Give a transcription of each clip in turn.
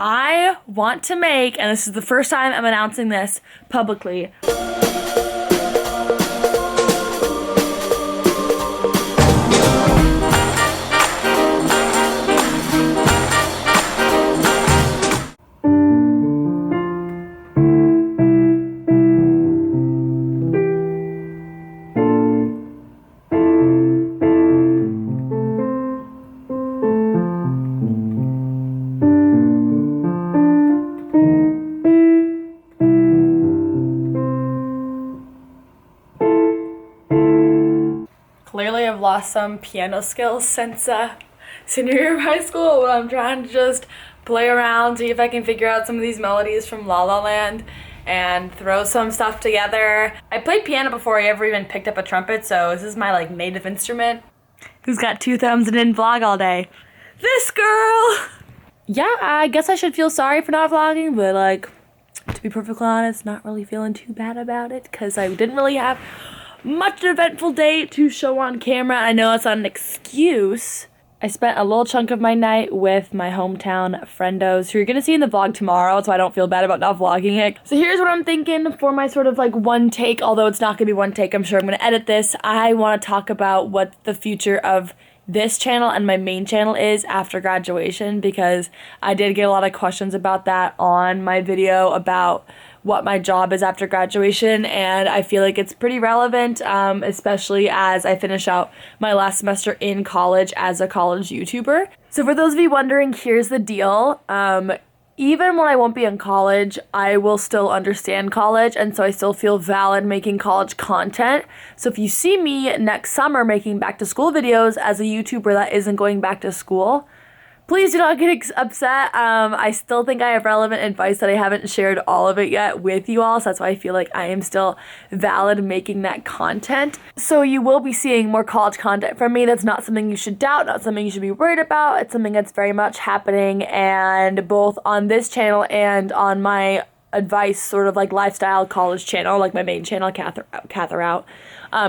I want to make, and this is the first time I'm announcing this publicly, clearly I've lost some piano skills since senior year of high school, but I'm trying to just play around, see if I can figure out some of these melodies from La La Land and throw some stuff together. I played piano before I ever even picked up a trumpet, so this is my native instrument. Who's got two thumbs and didn't vlog all day? This girl! Yeah, I guess I should feel sorry for not vlogging, but to be perfectly honest, not really feeling too bad about it because I didn't really have much an eventful day to show on camera. I know it's not an excuse. I spent a little chunk of my night with my hometown friendos who you're gonna see in the vlog tomorrow, so I don't feel bad about not vlogging it. So here's what I'm thinking for my sort of one take, although it's not gonna be one take, I'm sure I'm gonna edit this. I wanna talk about what the future of this channel and my main channel is after graduation, because I did get a lot of questions about that on my video about what my job is after graduation, and I feel like it's pretty relevant, especially as I finish out my last semester in college as a college YouTuber. So for those of you wondering, here's the deal. Even when I won't be in college, I will still understand college, and so I still feel valid making college content. So if you see me next summer making back to school videos as a YouTuber that isn't going back to school, please do not get upset. I still think I have relevant advice that I haven't shared all of it yet with you all, so that's why I feel like I am still valid making that content. So you will be seeing more college content from me. That's not something you should doubt, not something you should be worried about. It's something that's very much happening, and both on this channel and on my advice sort of lifestyle college channel, my main channel, Katherine Out,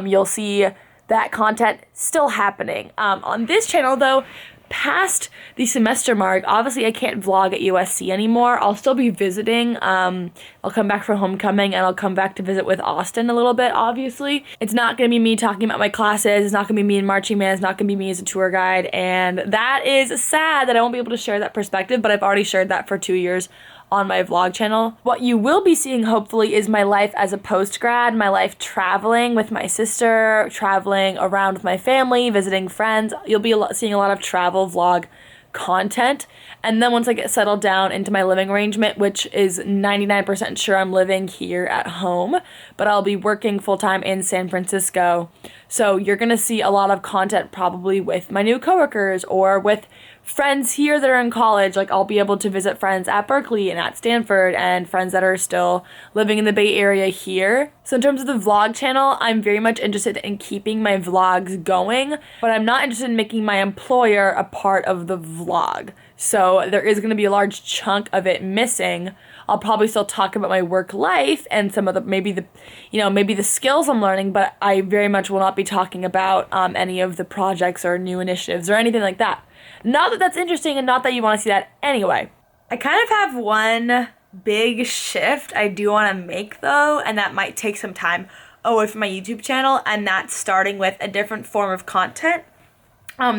you'll see that content still happening. On this channel though, past the semester mark, obviously I can't vlog at USC anymore. I'll still be visiting. I'll come back for homecoming and I'll come back to visit with Austin a little bit, obviously. It's not going to be me talking about my classes. It's not going to be me in marching band. It's not going to be me as a tour guide. And that is sad that I won't be able to share that perspective, but I've already shared that for 2 years on my vlog channel. What you will be seeing, hopefully, is my life as a post-grad, my life traveling with my sister, traveling around with my family, visiting friends. You'll be seeing a lot of travel vlog content. And then once I get settled down into my living arrangement, which is 99% sure I'm living here at home, but I'll be working full-time in San Francisco. So you're gonna see a lot of content probably with my new coworkers or with friends here that are in college. I'll be able to visit friends at Berkeley and at Stanford and friends that are still living in the Bay Area here. So in terms of the vlog channel, I'm very much interested in keeping my vlogs going, but I'm not interested in making my employer a part of the vlog. So there is going to be a large chunk of it missing. I'll probably still talk about my work life and some of the maybe the skills I'm learning, but I very much will not be talking about any of the projects or new initiatives or anything like that. Not that that's interesting and not that you want to see that anyway. I kind of have one big shift I do want to make though, and that might take some time away from my YouTube channel, and that's starting with a different form of content.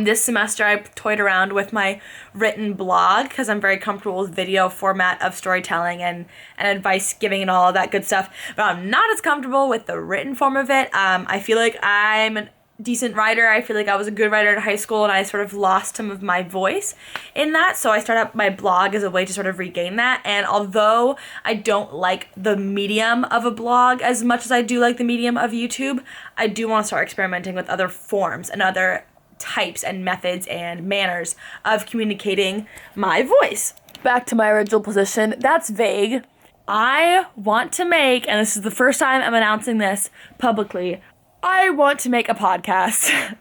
This semester I toyed around with my written blog because I'm very comfortable with video format of storytelling and advice giving and all of that good stuff, but I'm not as comfortable with the written form of it. I feel like I'm a decent writer. I feel like I was a good writer in high school and I sort of lost some of my voice in that, so I started up my blog as a way to sort of regain that. And although I don't like the medium of a blog as much as I do like the medium of YouTube, I do want to start experimenting with other forms and other types and methods and manners of communicating my voice. Back to my original position, that's vague. I want to make, and this is the first time I'm announcing this publicly, I want to make a podcast.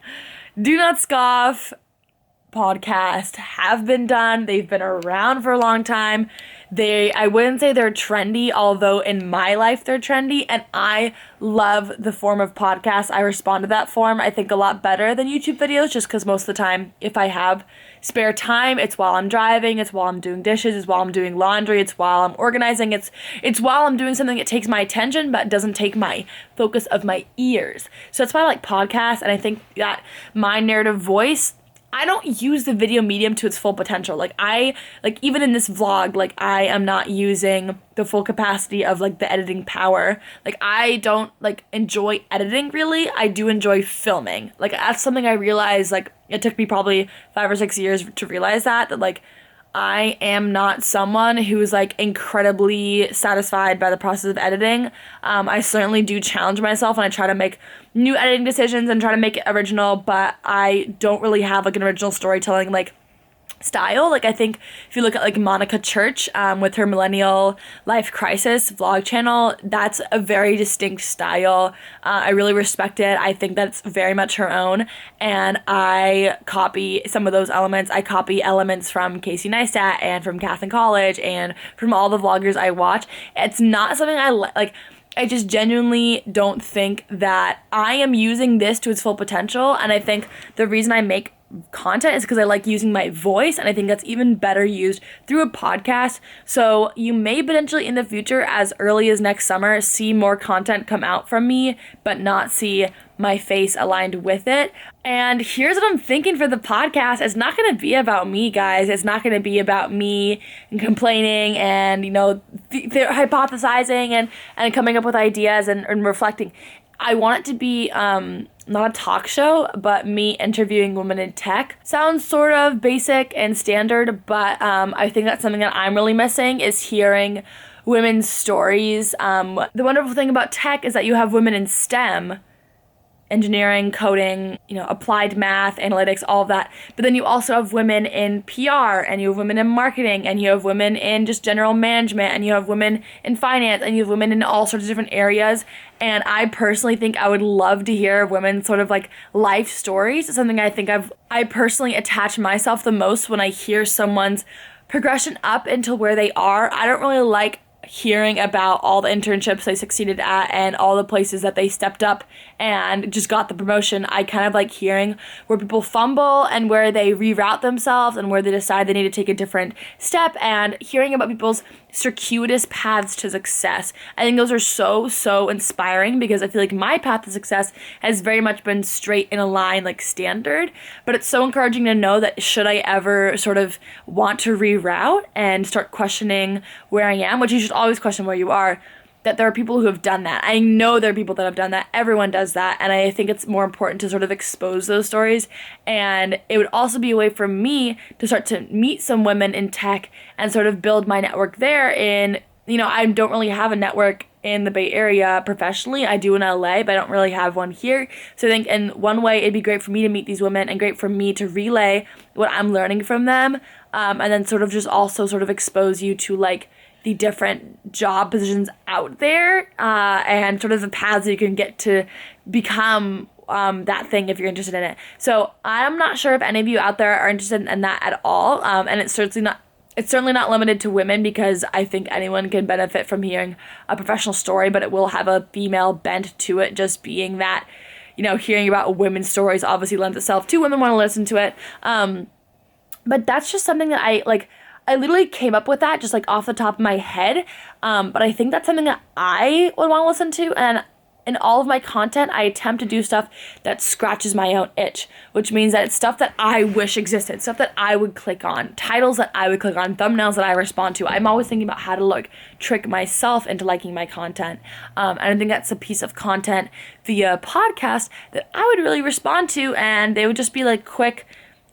Do not scoff. podcast have been done. They've been around for a long time. I wouldn't say they're trendy, although in my life they're trendy, and I love the form of podcast. I respond to that form, I think, a lot better than YouTube videos, just because most of the time, if I have spare time, it's while I'm driving, it's while I'm doing dishes, it's while I'm doing laundry, it's while I'm organizing, it's while I'm doing something that takes my attention but doesn't take my focus of my ears. So that's why I like podcasts, and I think that my narrative voice, I don't use the video medium to its full potential. Even in this vlog, I am not using the full capacity of, the editing power. I don't, enjoy editing, really. I do enjoy filming. That's something I realized, it took me probably 5 or 6 years to realize that I am not someone who's incredibly satisfied by the process of editing. I certainly do challenge myself and I try to make new editing decisions and try to make it original, but I don't really have an original storytelling style. I think if you look at Monica Church with her Millennial Life Crisis vlog channel, that's a very distinct style. I really respect it. I think that's very much her own, and I copy some of those elements. I copy elements from Casey Neistat and from Katherine College and from all the vloggers I watch. It's not something I like. I just genuinely don't think that I am using this to its full potential, and I think the reason I make content is because I like using my voice, and I think that's even better used through a podcast. So you may potentially in the future, as early as next summer, see more content come out from me, but not see my face aligned with it. And here's what I'm thinking for the podcast. It's not going to be about me, guys. It's not going to be about me and complaining and, hypothesizing and coming up with ideas and reflecting. I want it to be not a talk show, but me interviewing women in tech. Sounds sort of basic and standard, but I think that's something that I'm really missing, is hearing women's stories. The wonderful thing about tech is that you have women in STEM, engineering, coding, applied math, analytics, all of that. But then you also have women in PR, and you have women in marketing, and you have women in just general management, and you have women in finance, and you have women in all sorts of different areas. And I personally think I would love to hear women's sort of life stories. It's something I personally attach myself the most when I hear someone's progression up into where they are. I don't really like hearing about all the internships they succeeded at and all the places that they stepped up and just got the promotion. I kind of like hearing where people fumble and where they reroute themselves and where they decide they need to take a different step, and hearing about people's circuitous paths to success. I think those are so inspiring, because I feel like my path to success has very much been straight in a line, standard, but it's so encouraging to know that should I ever sort of want to reroute and start questioning where I am, which you should always question where you are, that there are people who have done that. I know there are people that have done that. Everyone does that. And I think it's more important to sort of expose those stories. And it would also be a way for me to start to meet some women in tech and sort of build my network there. I don't really have a network in the Bay Area professionally. I do in LA, but I don't really have one here. So I think in one way it'd be great for me to meet these women and great for me to relay what I'm learning from them. And then sort of just also sort of expose you to the different job positions out there, and sort of the paths that you can get to become that thing if you're interested in it. So I'm not sure if any of you out there are interested in that at all, and it's certainly not limited to women, because I think anyone can benefit from hearing a professional story, but it will have a female bent to it, just being that, hearing about women's stories obviously lends itself to women want to listen to it. But that's just something that I literally came up with that just off the top of my head. But I think that's something that I would want to listen to. And in all of my content, I attempt to do stuff that scratches my own itch, which means that it's stuff that I wish existed, stuff that I would click on, titles that I would click on, thumbnails that I respond to. I'm always thinking about how to trick myself into liking my content. And I think that's a piece of content via podcast that I would really respond to. And they would just be quick,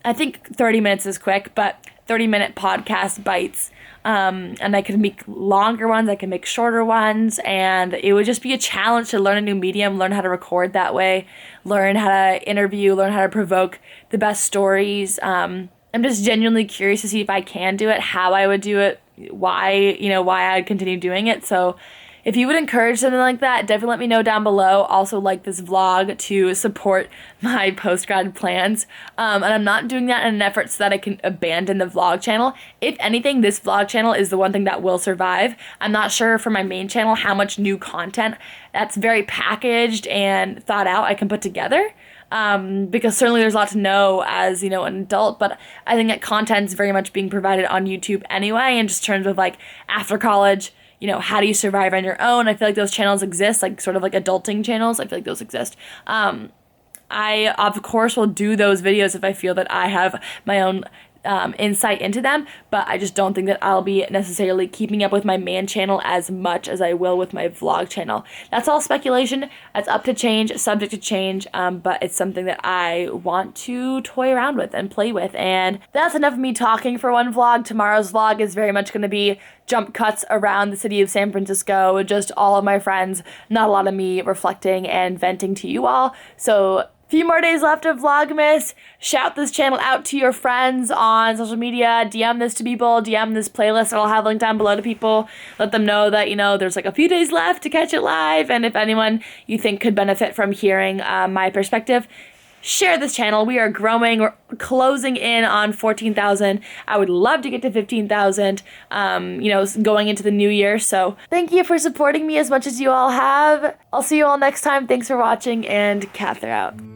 I think 30 minutes is quick, but 30-minute podcast bites. And I could make longer ones, I could make shorter ones, and it would just be a challenge to learn a new medium, learn how to record that way, learn how to interview, learn how to provoke the best stories. I'm just genuinely curious to see if I can do it, how I would do it, why I'd continue doing it. So if you would encourage something like that, definitely let me know down below. Also, like this vlog to support my post-grad plans. And I'm not doing that in an effort so that I can abandon the vlog channel. If anything, this vlog channel is the one thing that will survive. I'm not sure for my main channel how much new content that's very packaged and thought out I can put together. Because certainly there's a lot to know as, you know, an adult, but I think that content's very much being provided on YouTube anyway, in just terms of like after college, you know, how do you survive on your own? I feel like those channels exist, like sort of like adulting channels. I feel like those exist. I, of course, will do those videos if I feel that I have my own insight into them, but I just don't think that I'll be necessarily keeping up with my main channel as much as I will with my vlog channel. That's all speculation. That's up to change, subject to change, but it's something that I want to toy around with and play with. And that's enough of me talking for one vlog. Tomorrow's vlog is very much going to be jump cuts around the city of San Francisco, just all of my friends, not a lot of me reflecting and venting to you all. So few more days left of Vlogmas. Shout this channel out to your friends on social media. DM this to people. DM this playlist that I'll have linked down below to people. Let them know that, you know, there's like a few days left to catch it live. And if anyone you think could benefit from hearing my perspective, share this channel. We are growing. We're closing in on 14,000. I would love to get to 15,000, you know, going into the new year. So thank you for supporting me as much as you all have. I'll see you all next time. Thanks for watching, and Katherine out.